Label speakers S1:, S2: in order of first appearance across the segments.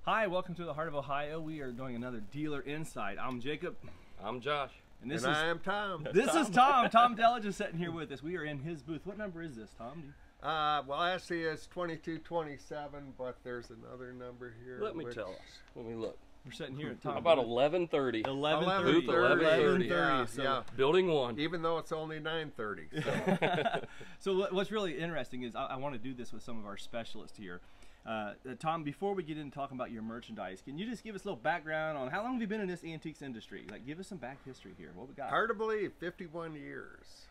S1: Hi, welcome to the heart of Ohio. We are doing another Dealer Insight. I'm Jacob.
S2: I'm Josh.
S1: And
S3: I am Tom.
S1: This is Tom. Tom Delage is sitting here with us. We are in his booth. What number is this, Tom?
S3: Well, actually it's 2227, but there's another number here.
S2: Let me tell us. Let me look.
S1: We're sitting here at Tom.
S2: About 11:30.
S1: 11:30.
S2: 11:30.
S3: Yeah,
S1: So,
S3: yeah.
S2: Building 1.
S3: Even though it's only 9:30. So.
S1: So what's really interesting is I want to do this with some of our specialists here. Tom, before we get into talking about your merchandise, can you just give us a little background on how long have you been in this antiques industry? Like, give us some back history here. What we got?
S3: Hard to believe, 51 years.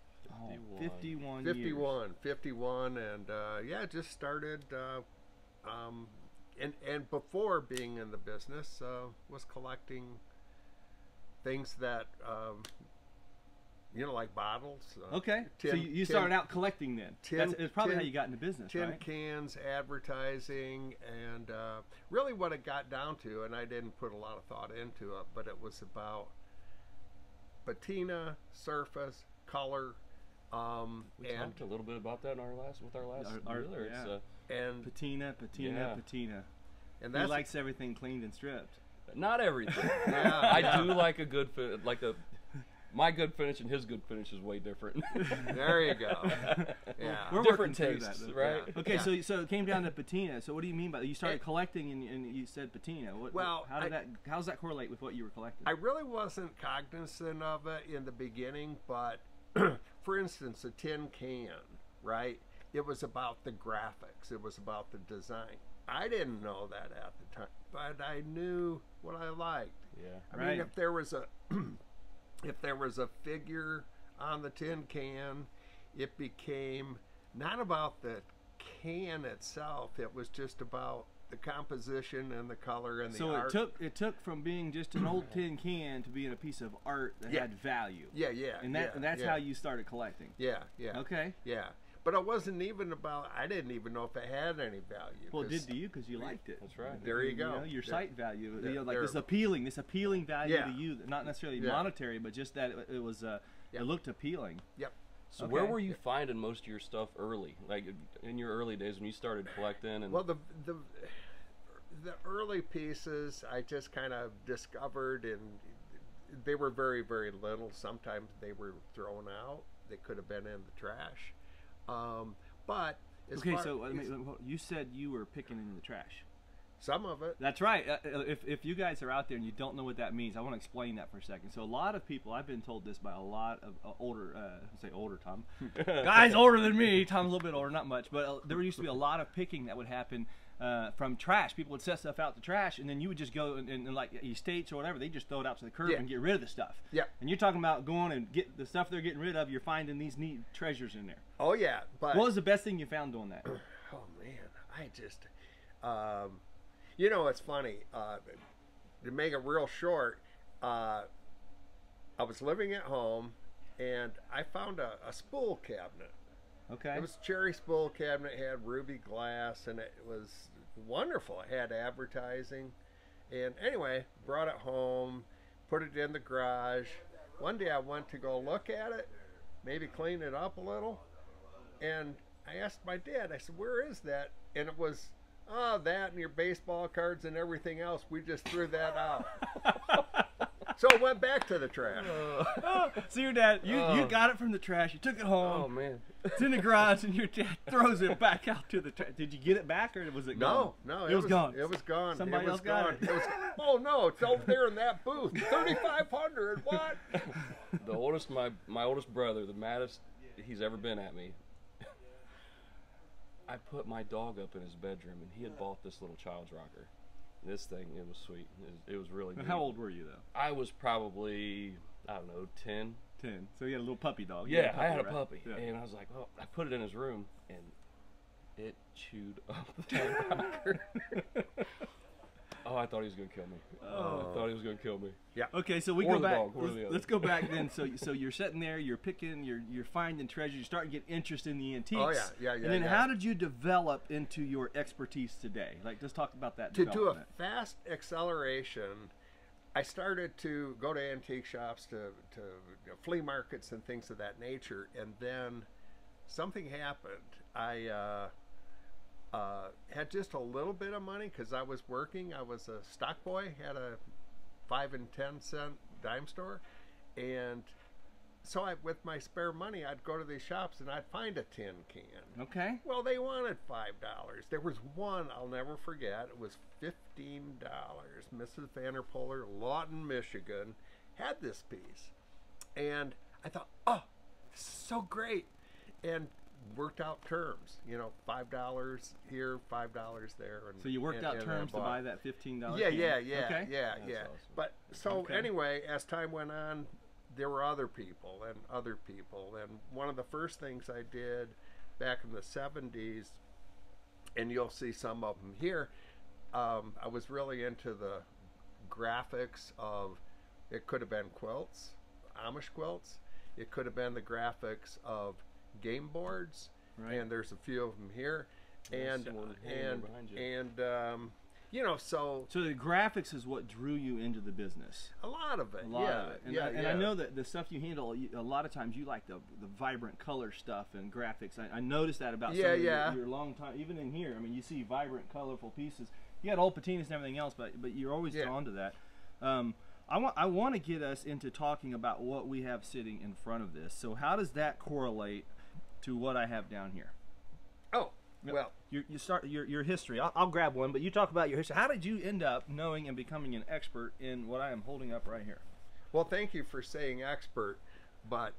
S1: 51
S3: years. 51, and yeah, just started. And before being in the business, was collecting things that you know, like bottles.
S1: Okay, so you started out collecting then. It's probably how you got into business,
S3: tin
S1: right?
S3: cans, advertising, and really what it got down to, and I didn't put a lot of thought into it, but it was about patina, surface, color.
S2: We talked a little bit about that in our last dealer.
S1: Yeah. And patina. And he likes everything cleaned and stripped.
S2: Not everything.
S3: Yeah,
S2: I do like a good my good finish and his good finish is way different.
S3: There you go. Yeah.
S1: We're
S2: different
S1: working through
S2: tastes,
S1: that,
S2: right?
S1: Yeah. Okay, so it came down to patina. So what do you mean by that? You started collecting and you said patina. How does that correlate with what you were collecting?
S3: I really wasn't cognizant of it in the beginning, but for instance, a tin can, right? It was about the graphics. It was about the design. I didn't know that at the time, but I knew what I liked.
S2: Yeah.
S3: I mean, if there was a if there was a figure on the tin can, it became not about the can itself. It was just about the composition and the color and the art.
S1: So it took from being just an old tin can to being a piece of art that had value.
S3: Yeah.
S1: And that's how you started collecting.
S3: Yeah.
S1: Okay.
S3: Yeah. But it wasn't even about, I didn't even know if it had any value.
S1: Well, it did to you because you liked it.
S2: That's right.
S3: There you go.
S1: You know, your sight value,
S3: Yeah,
S1: you know, like this appealing value to you, not necessarily
S3: Yeah.
S1: monetary, but just that it was, it looked appealing.
S3: Yep.
S2: So where were you finding most of your stuff early? Like in your early days when you started collecting? And
S3: well, the early pieces I just kind of discovered, and they were very, very little. Sometimes they were thrown out. They could have been in the trash. But
S1: you said you were picking in the trash.
S3: Some of it.
S1: That's right. If you guys are out there and you don't know what that means, I want to explain that for a second. So a lot of people, I've been told this by a lot of older Tom, guys older than me. Tom's a little bit older, not much, but there used to be a lot of picking that would happen from trash. People would set stuff out to trash, and then you would just go and like estates or whatever, they just throw it out to the curb and get rid of the stuff.
S3: Yeah.
S1: And you're talking about going and get the stuff they're getting rid of. You're finding these neat treasures in there.
S3: Oh yeah. But
S1: what was the best thing you found doing that?
S3: Oh man, I just, you know, it's funny. To make it real short, I was living at home, and I found a spool cabinet.
S1: Okay.
S3: It was a cherry spool cabinet. It had ruby glass, and it was wonderful. It had advertising. And anyway, brought it home, put it in the garage. One day I went to go look at it, maybe clean it up a little. And I asked my dad, I said, where is that? And it was, oh, that and your baseball cards and everything else. We just threw that out. So it went back to the trash.
S1: So your dad, you got it from the trash, you took it home.
S2: Oh man.
S1: It's in the garage, and your dad throws it back out to the trash. Did you get it back, or was it gone?
S3: No,
S1: it was gone.
S3: It was gone.
S1: Somebody else got it.
S3: Oh no, it's over there in that booth. 3,500. What?
S2: The oldest, my oldest brother, the maddest he's ever been at me. I put my dog up in his bedroom, and he had bought this little child's rocker. This thing, it was sweet. It was really good.
S1: How old were you, though?
S2: I was probably, I don't know, 10.
S1: 10. So you had a little puppy dog.
S2: Yeah, I had a puppy.
S1: Yeah.
S2: And I was like, well, I put it in his room, and it chewed up that rocker. Oh, I thought he was going to kill me. I thought he was going to kill me.
S3: Yeah.
S1: Okay, so we
S2: Or
S1: go
S2: the
S1: back.
S2: dog, or the other.
S1: Let's go back then. So you're sitting there, you're picking, you're finding treasures, you're starting to get interest in the antiques.
S3: Oh yeah.
S1: And then how did you develop into your expertise today? Like, just talk about that.
S3: To do a fast acceleration, I started to go to antique shops, to flea markets and things of that nature, and then something happened. I had just a little bit of money because I was working. I was a stock boy, had a 5 and 10 cent dime store, and so with my spare money, I'd go to these shops and I'd find a tin can.
S1: Okay.
S3: Well, they wanted $5. There was one I'll never forget. It was $15. Mrs. Vanderpoler, Lawton, Michigan, had this piece, and I thought, oh, this is so great, and worked out terms. You know, $5 here, $5 there. And,
S1: so you worked out terms to buy that $15
S3: Yeah,
S1: can.
S3: yeah,
S1: Okay.
S3: yeah.
S2: Awesome.
S3: But so anyway, as time went on, there were other people, and one of the first things I did back in the 70s, and you'll see some of them here, I was really into the graphics of, it could have been quilts, Amish quilts, it could have been the graphics of game boards,
S1: Right.
S3: and there's a few of them here,
S2: There's one hanging behind you.
S3: and you know, so
S1: So the graphics is what drew you into the business.
S3: a lot of it,
S1: A lot of it. And,
S3: yeah,
S1: and I know that the stuff you handle, a lot of times you like the vibrant color stuff and graphics. I noticed that about some of your long time, even in here. I mean, you see vibrant, colorful pieces. You had old patinas and everything else, but you're always drawn to that. I want to get us into talking about what we have sitting in front of this. So how does that correlate to what I have down here?
S3: Oh, well,
S1: you start your history. I'll grab one, but you talk about your history. How did you end up knowing and becoming an expert in what I am holding up right here?
S3: well, thank you for saying expert, but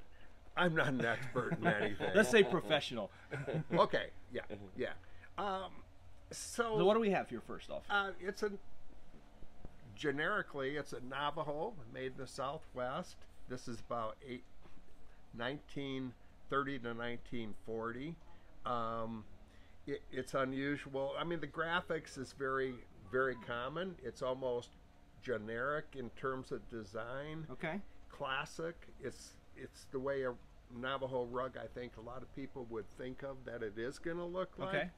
S3: I'm not an expert in anything.
S1: Let's say professional.
S3: Okay, yeah. So
S1: So what do we have here first off?
S3: it's generically, it's a Navajo made in the Southwest. This is about 1930 to 1940. It's unusual. I mean, the graphics is very, very common. It's almost generic in terms of design.
S1: Okay.
S3: Classic. It's the way a Navajo rug, I think a lot of people would think of that it is going to look like.
S1: Okay.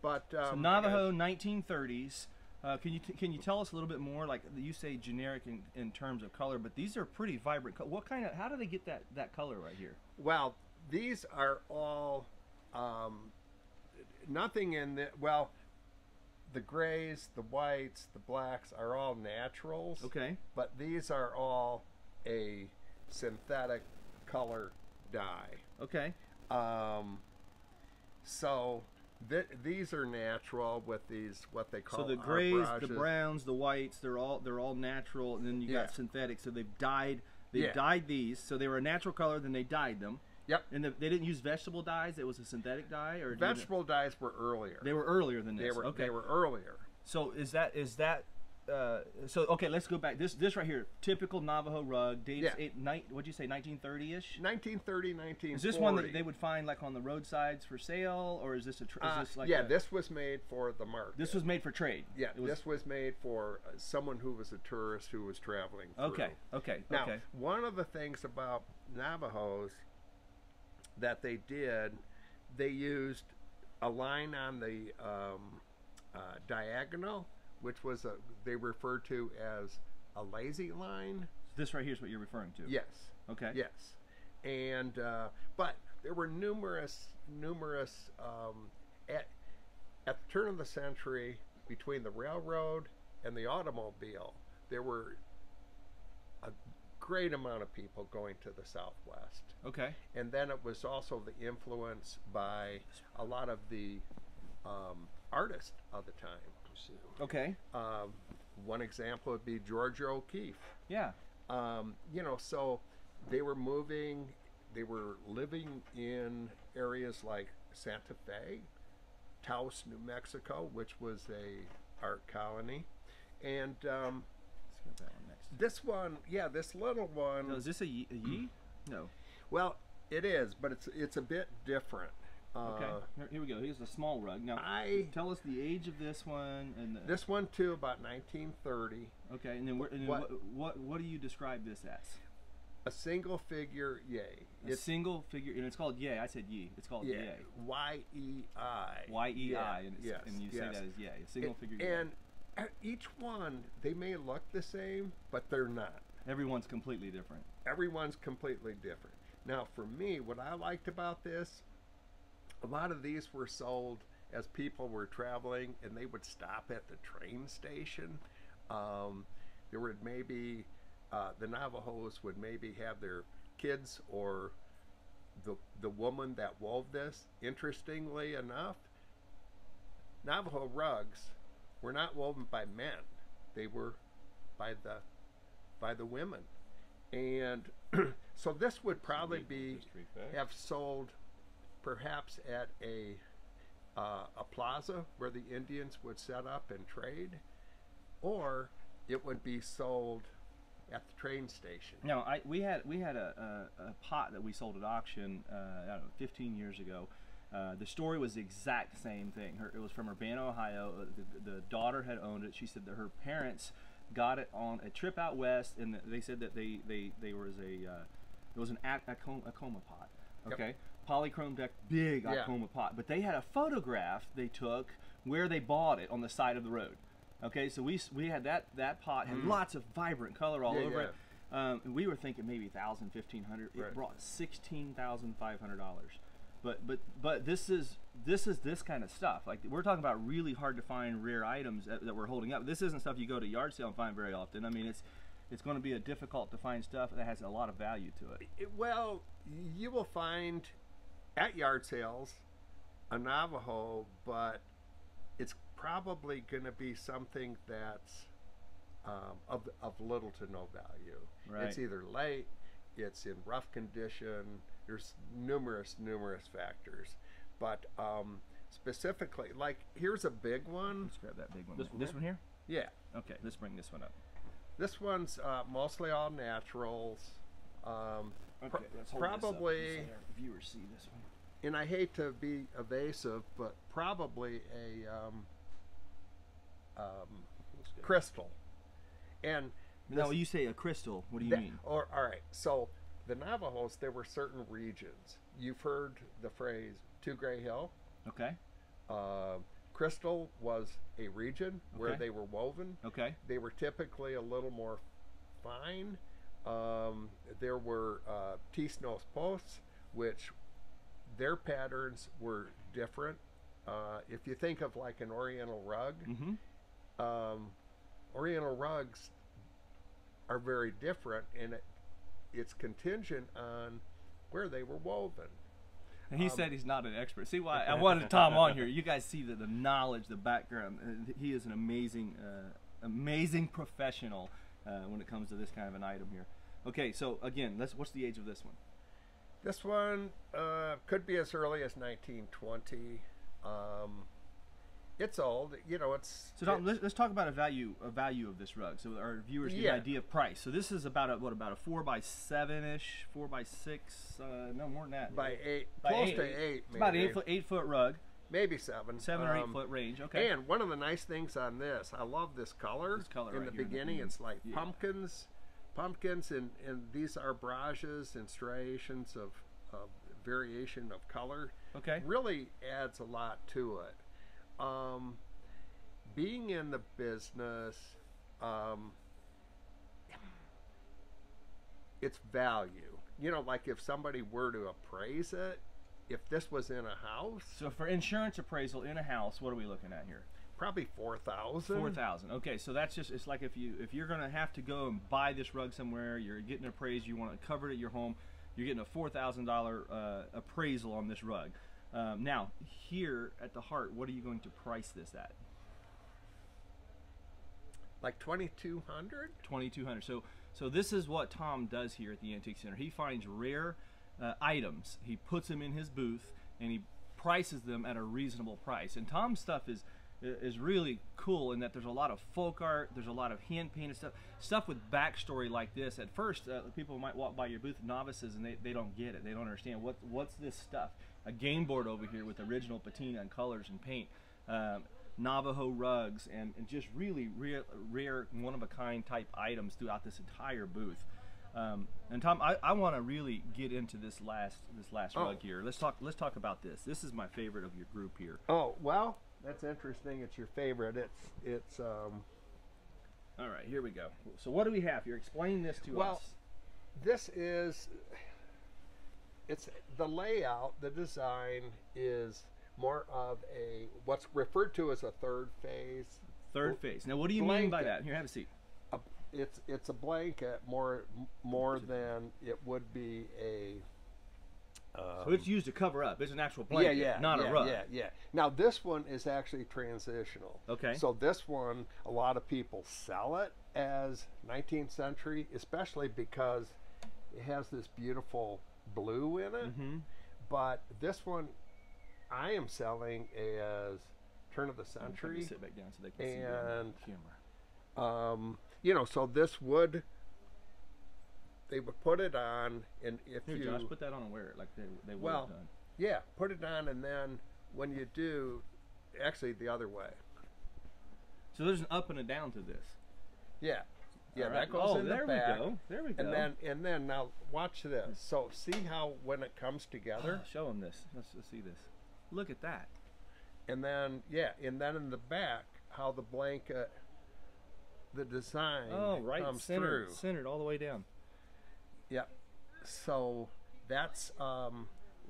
S3: But
S1: So Navajo 1930s. Can you tell us a little bit more? Like you say, generic in terms of color, but these are pretty vibrant. What kind of? How do they get that color right here?
S3: Well, these are all nothing in the the grays, the whites, the blacks are all naturals.
S1: Okay.
S3: But these are all a synthetic color dye.
S1: Okay.
S3: So these are natural with these what they call
S1: So the grays, the
S3: arbrages.
S1: browns, the whites, they're all natural, and then you got synthetic. So they've dyed these. So they were a natural color, then they dyed them.
S3: Yep.
S1: And they didn't use vegetable dyes. It was a synthetic dye, or
S3: Vegetable dyes were earlier.
S1: They were earlier than this.
S3: They were earlier.
S1: So is that so okay? Let's go back. This right here, typical Navajo rug, dates what'd you say, 1930-ish?
S3: 1930, 1940.
S1: Is this one that they would find like on the roadsides for sale, or is this
S3: this was made for the market.
S1: This was made for trade.
S3: Yeah, this was made for someone who was a tourist who was traveling through.
S1: Okay.
S3: Now, one of the things about Navajos that they did, they used a line on the diagonal, which was they referred to as a lazy line.
S1: This right here is what you're referring to.
S3: Yes.
S1: Okay.
S3: Yes, and but there were numerous at the turn of the century, between the railroad and the automobile, there were a great amount of people going to the Southwest.
S1: Okay.
S3: And then it was also the influence by a lot of the artists of the time.
S1: Okay.
S3: One example would be Georgia O'Keeffe.
S1: Yeah.
S3: So they were moving, they were living in areas like Santa Fe, Taos, New Mexico, which was a art colony, and
S1: Let's get that one next.
S3: this little one.
S1: No, is this a yee? No.
S3: Well, it is, but it's a bit different.
S1: Okay. Here we go. Here's the small rug. Now, tell us the age of this one and
S3: this one too, about 1930.
S1: Okay, and then what do you describe this as?
S3: A single figure yay.
S1: A single figure, and it's called yay. I said yee. It's called yay.
S3: Y-E-I.
S1: Y-E-I, and you say that as yay. A single figure yay.
S3: And each one, they may look the same, but they're not.
S1: Everyone's completely different.
S3: Everyone's completely different. Now, for me, what I liked about this, a lot of these were sold as people were traveling and they would stop at the train station. There would maybe, the Navajos would maybe have their kids or the woman that wove this. Interestingly enough, Navajo rugs were not woven by men. They were by the women. And so this would probably have sold perhaps at a plaza where the Indians would set up and trade, or it would be sold at the train station.
S1: No, we had a pot that we sold at auction I don't know, 15 years ago. The story was the exact same thing. It was from Urbana, Ohio. The daughter had owned it. She said that her parents got it on a trip out west, and they said that there was an Acoma pot. Okay. Yep. Polychrome deck, big Acoma pot. But they had a photograph they took where they bought it on the side of the road. Okay, so we had that pot had lots of vibrant color all over it. And we were thinking maybe $1,000, $1,500. It brought $16,500. But this is this kind of stuff. Like, we're talking about really hard to find rare items that we're holding up. This isn't stuff you go to yard sale and find very often. I mean, it's going to be a difficult to find stuff that has a lot of value to it.
S3: Well, you will find at yard sales a Navajo, but it's probably going to be something that's of little to no value.
S1: Right.
S3: It's either late, it's in rough condition. There's numerous factors, but specifically, like, here's a big one.
S1: Let's grab that big one. This one here?
S3: Yeah.
S1: Okay, let's bring this one up.
S3: This one's mostly all naturals.
S1: Okay, let's hold
S3: probably.
S1: This up so our viewers see this one.
S3: And I hate to be evasive, but probably a crystal. And
S1: now, you say a crystal. What do you mean?
S3: All right. So the Navajos, there were certain regions. You've heard the phrase "Two Gray Hill."
S1: Okay.
S3: Crystal was a region where they were woven.
S1: Okay.
S3: They were typically a little more fine. There were T-Snows posts, which their patterns were different. If you think of like an Oriental rug, Oriental rugs are very different, and it's contingent on where they were woven.
S1: And he said he's not an expert. See why I wanted Tom on here. You guys see the knowledge, the background. He is an amazing professional when it comes to this kind of an item here. Okay, so again, what's the age of this one?
S3: This one could be as early as 1920. It's old, you know.
S1: So Tom, let's talk about a value of this rug, so our viewers get an idea of price. So this is about a 4x7-ish, 4x6, no more than that.
S3: By 8, close to 8.
S1: It's about an 8 foot rug.
S3: Maybe 7.
S1: 7 or 8 foot range. Okay.
S3: And one of the nice things on this, I love this color.
S1: This color
S3: in
S1: right
S3: the
S1: here
S3: beginning, it's like pumpkins, and these are barrages and striations of variation of color.
S1: Okay.
S3: Really adds a lot to it. Being in the business, it's value. You know, like if somebody were to appraise it, if this was in a house.
S1: So for insurance appraisal in a house, what are we looking at here?
S3: Probably $4,000.
S1: $4,000. Okay, so that's just, it's like if you're gonna have to go and buy this rug somewhere, you're getting appraised, you want to cover it at your home, you're getting a $4,000 appraisal on this rug. Now, here at the Heart, what are you going to price this at?
S3: Like $2,200?
S1: $2,200. So this is what Tom does here at the Antique Center. He finds rare items, he puts them in his booth, and he prices them at a reasonable price. And Tom's stuff is really cool in that there's a lot of folk art, there's a lot of hand painted stuff with backstory like this. At first, people might walk by your booth, novices, and they don't get it. They don't understand what's this stuff. A game board over here with original patina and colors and paint, Navajo rugs, and just really rare, one-of-a-kind type items throughout this entire booth. And Tom, I want to really get into this last rug here. Let's talk about this. This is my favorite of your group here.
S3: Oh, well, that's interesting. It's your favorite. It's
S1: all right, here we go. So what do we have here? Explain this to us.
S3: Well, this is, it's the layout, the design is more of a what's referred to as a third phase.
S1: Third phase. Now, what do you mean by that? Here, have a seat.
S3: It's a blanket more than it would be a.
S1: So it's used to cover up. It's an actual blanket, not a rug.
S3: Yeah. Now this one is actually transitional.
S1: Okay.
S3: So this one, a lot of people sell it as 19th century, especially because it has this beautiful blue in it.
S1: Mm-hmm.
S3: But this one, I am selling as turn of the century.
S1: Sit back down so they can see the camera.
S3: You know, so this would. They would put it on, and if
S1: Here,
S3: you
S1: Josh, put that on and wear it like they would
S3: well,
S1: have done.
S3: yeah, put it on, and then when you do, actually the other way.
S1: So there's an up and a down to this.
S3: Yeah,
S1: All right.
S3: that goes in the back.
S1: There we go.
S3: And then now watch this. So see how when it comes together.
S1: Show them this. Let's see this. Look at that.
S3: And then in the back, how the blanket, the design comes through.
S1: Centered all the way down.
S3: Yep. So that's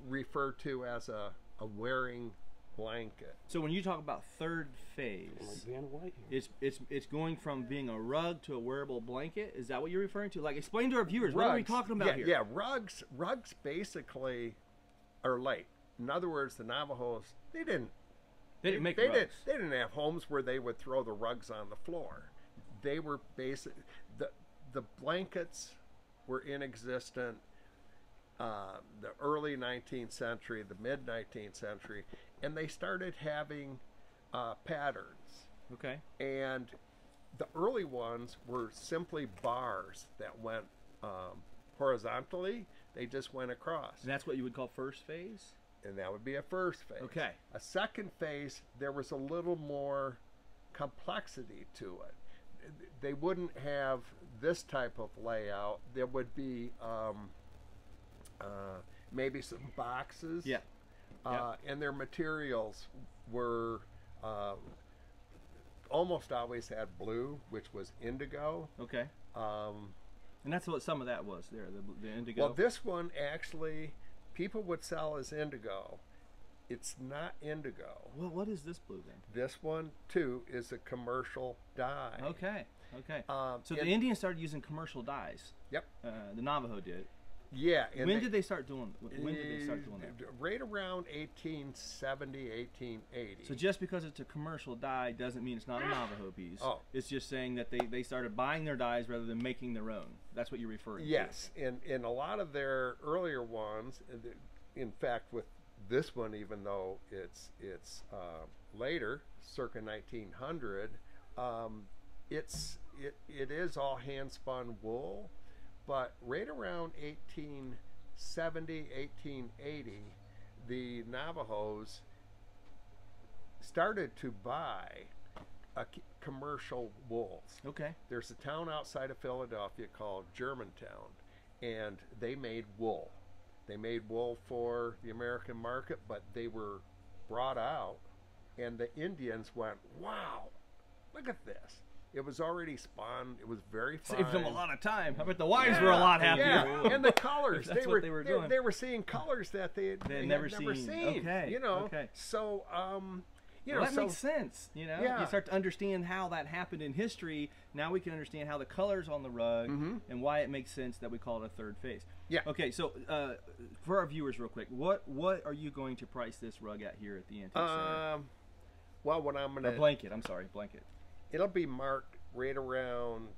S3: referred to as a wearing blanket.
S1: So when you talk about third phase, it's going from being a rug to a wearable blanket. Is that what you're referring to? Like, explain to our viewers, what are we talking about here?
S3: Yeah, rugs basically are late. In other words, the Navajos they didn't make rugs. They didn't have homes where they would throw the rugs on the floor. They were the blankets were in existence the early 19th century, the mid 19th century, and they started having patterns.
S1: Okay.
S3: And the early ones were simply bars that went horizontally. They just went across.
S1: And that's what you would call first phase?
S3: And that would be a first phase.
S1: Okay.
S3: A second phase, there was a little more complexity to it. They wouldn't have this type of layout. There would be maybe some boxes.
S1: Yeah.
S3: And their materials were almost always had blue, which was indigo.
S1: Okay. And that's what some of that was there, the indigo.
S3: Well, this one actually, people would sell as indigo. It's not indigo.
S1: Well, what is this blue then?
S3: This one, too, is a commercial dye.
S1: Okay. So the Indians started using commercial dyes.
S3: Yep.
S1: The Navajo did.
S3: Yeah.
S1: When did they start doing that?
S3: Right around 1870, 1880.
S1: So just because it's a commercial dye doesn't mean it's not a Navajo piece.
S3: Oh.
S1: It's just saying that they started buying their dyes rather than making their own. That's what you're referring to.
S3: Yes. And a lot of their earlier ones, in fact, with this one, even though it's later, circa 1900, it is all hand spun wool, but right around 1870, 1880, the Navajos started to buy commercial wools.
S1: Okay.
S3: There's a town outside of Philadelphia called Germantown, and they made wool. They made wool for the American market, but they were brought out, and the Indians went, "Wow, look at this." It was already spun. It was very fine.
S1: Saved them a lot of time. I bet the wives were a lot happier.
S3: Yeah, and the colors.
S1: That's what they were doing.
S3: They were seeing colors that they had never seen.
S1: Okay.
S3: You know.
S1: Okay.
S3: So,
S1: that makes sense. You know,
S3: Yeah.
S1: you start to understand how that happened in history. Now we can understand how the colors on the rug and why it makes sense that we call it a third phase.
S3: Yeah.
S1: Okay, so for our viewers, real quick, what are you going to price this rug at here at the Antique Center?
S3: Well, what I'm gonna
S1: blanket. I'm sorry, blanket.
S3: It'll be marked right around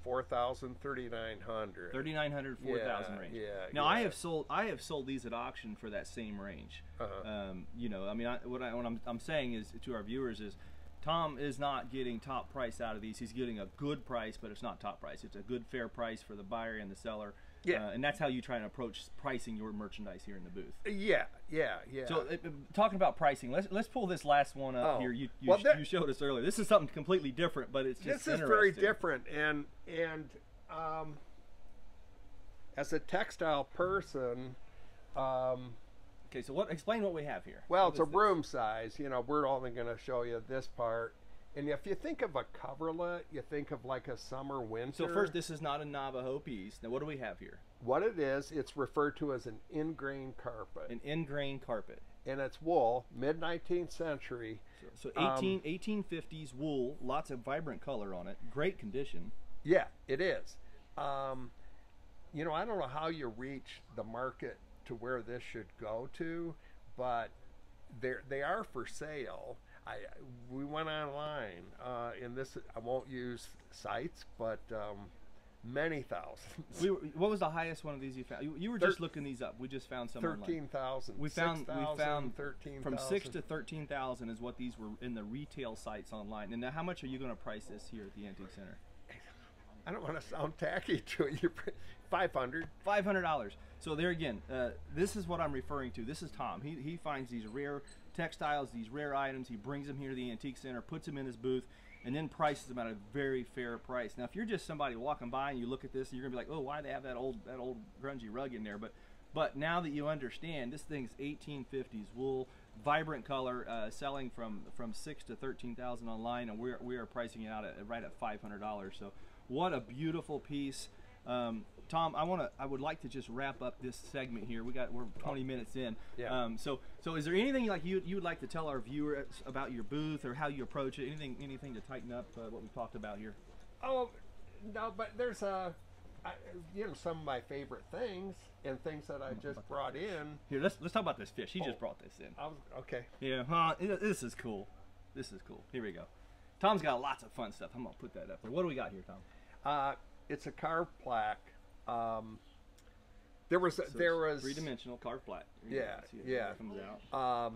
S3: 4,000, 3,900.
S1: 3,900, 4,000 range.
S3: Yeah.
S1: Now I have sold these at auction for that same range. You know, I mean, what I'm saying is to our viewers is, Tom is not getting top price out of these. He's getting a good price, but it's not top price. It's a good, fair price for the buyer and the seller.
S3: Yeah.
S1: And that's how you try and approach pricing your merchandise here in the booth.
S3: Yeah.
S1: So talking about pricing, let's pull this last one up here. You showed us earlier. This is something completely different, but it's just
S3: this is very different. And as a textile person,
S1: okay. So explain what we have here.
S3: Well, it's a room size. You know, we're only going to show you this part. And if you think of a coverlet, you think of like a summer, winter.
S1: So first, this is not a Navajo piece. Now, what do we have here?
S3: What it is, it's referred to as an in-grain carpet.
S1: An in-grain carpet.
S3: and it's wool, mid 19th century.
S1: So 1850s wool, lots of vibrant color on it, great condition.
S3: Yeah, it is. You know, I don't know how you reach the market to where this should go to, but they are for sale. We went online, and this, I won't use sites, but many thousands.
S1: What was the highest one of these you found? You were just looking these up. We just found some
S3: 13,000.
S1: We found
S3: 13,000.
S1: From 6,000 to 13,000 is what these were in the retail sites online. And now, how much are you going to price this here at the Antique Center?
S3: I don't want to sound tacky to you. $500.
S1: $500. So there again, this is what I'm referring to. This is Tom. He finds these rare textiles, these rare items. He brings them here to the Antique Center, puts them in his booth, and then prices them at a very fair price. Now, if you're just somebody walking by and you look at this, and you're gonna be like, "Oh, why do they have that old grungy rug in there?" But now that you understand, this thing's 1850s wool, vibrant color, selling from 6,000 to 13,000 online, and we are pricing it out at right at $500. So, what a beautiful piece. Tom, I would like to just wrap up this segment here. We're 20 minutes in.
S3: Yeah.
S1: So is there anything you would like to tell our viewers about your booth or how you approach it? Anything to tighten up what we talked about here?
S3: Oh, no, but there's you know, some of my favorite things and things that I just brought in.
S1: Here, let's talk about this fish. He just brought this in.
S3: Okay.
S1: Yeah, this is cool. This is cool. Here we go. Tom's got lots of fun stuff. I'm gonna put that up there. What do we got here, Tom?
S3: It's a carved plaque. There was
S1: three-dimensional carved plaque.
S3: Yeah.
S1: It comes out.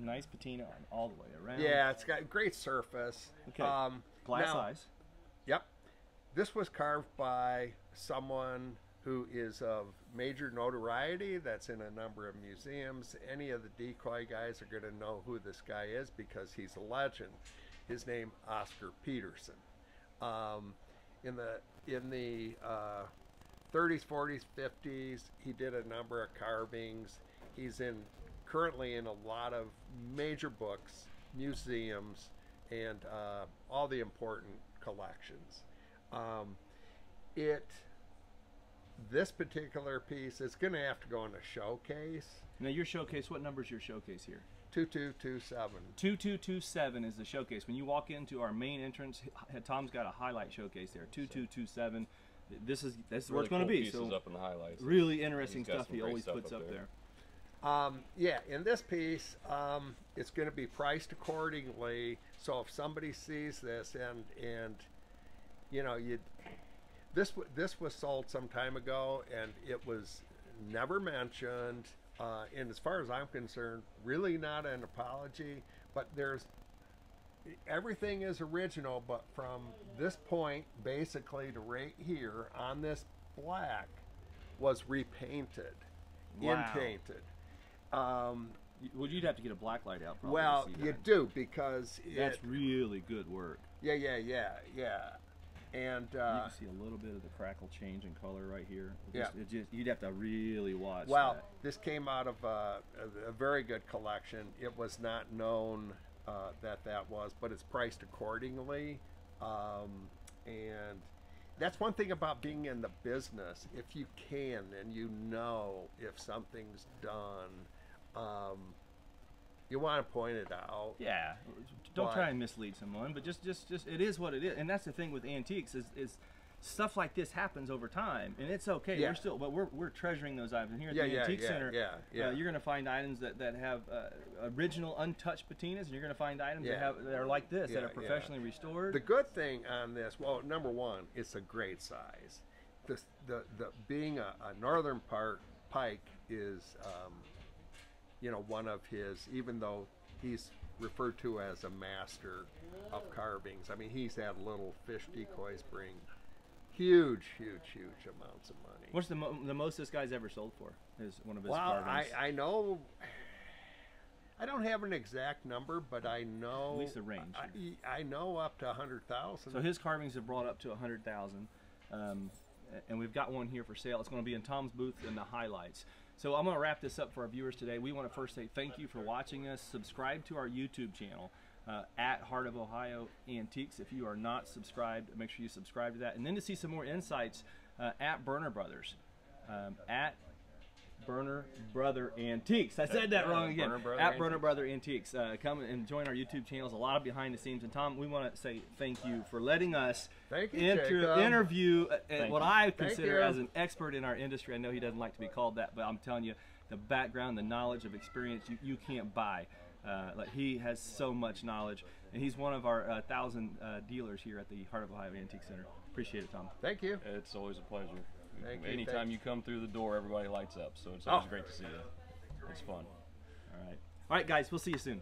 S1: Nice patina all the way around.
S3: Yeah, it's got great surface.
S1: Okay. Glass eyes.
S3: Yep. This was carved by someone who is of major notoriety. That's in a number of museums. Any of the decoy guys are going to know who this guy is because he's a legend. His name, Oscar Peterson. In the 30s, 40s, 50s, he did a number of carvings. He's currently in a lot of major books, museums, and all the important collections. This particular piece is going to have to go in a showcase.
S1: Now your showcase, what number is your showcase here?
S3: 2227.
S1: 2227 is the showcase. When you walk into our main entrance, Tom's got a highlight showcase there. 2227. This is where it's going to be. So
S2: up in the highlights.
S1: Really interesting stuff he always puts up there.
S3: Yeah, in this piece, it's going to be priced accordingly. So if somebody sees this and you know, this was sold some time ago and it was never mentioned. And as far as I'm concerned, really not an apology, but everything is original, but from this point basically to right here on this black was repainted, inpainted.
S1: Well, you'd have to get a black light out probably.
S3: Well,
S1: to see
S3: you
S1: that.
S3: do, because
S1: that's really good work.
S3: Yeah. And
S1: you can see a little bit of the crackle change in color right here. You'd have to really watch.
S3: Well,
S1: that.
S3: This came out of a very good collection. It was not known that was, but it's priced accordingly. And that's one thing about being in the business. If you can and you know if something's done, you want to point it out.
S1: Yeah, don't try and mislead someone, but just it is what it is, and that's the thing with antiques is stuff like this happens over time, and it's okay.
S3: Yeah.
S1: We're treasuring those items here at the Antique Center. You're going to find items that have original untouched patinas, and you're going to find items that are like this, that are professionally restored.
S3: The good thing on this, well, number one, it's a great size. The being a northern pike is you know, one of his, even though he's referred to as a master of carvings. I mean, he's had little fish decoys bring huge amounts of money.
S1: What's the most this guy's ever sold for? Is one of his
S3: carvings?
S1: Well,
S3: I know. I don't have an exact number, but I know
S1: at least the range.
S3: I know up to 100,000.
S1: So his carvings have brought up to 100,000, and we've got one here for sale. It's going to be in Tom's booth in the highlights. So I'm going to wrap this up for our viewers today. We want to first say thank you for watching us. Subscribe to our YouTube channel at Heart of Ohio Antiques. If you are not subscribed, make sure you subscribe to that. And then to see some more insights at Burner Brothers, at Burner Brother Antiques. I said that wrong again. At Burner Brother Antiques. Come and join our YouTube channels. A lot of behind the scenes. And Tom, we want to say thank you for letting us interview what I consider as an expert in our industry. I know he doesn't like to be called that, but I'm telling you, the background, the knowledge of experience you can't buy. Like he has so much knowledge, and he's one of our 1,000 dealers here at the Heart of Ohio Antique Center. Appreciate it, Tom.
S3: Thank you.
S2: It's always a pleasure.
S3: Anytime
S2: you come through the door, everybody lights up, so it's always great to see you. It's fun.
S1: All right, guys, we'll see you soon.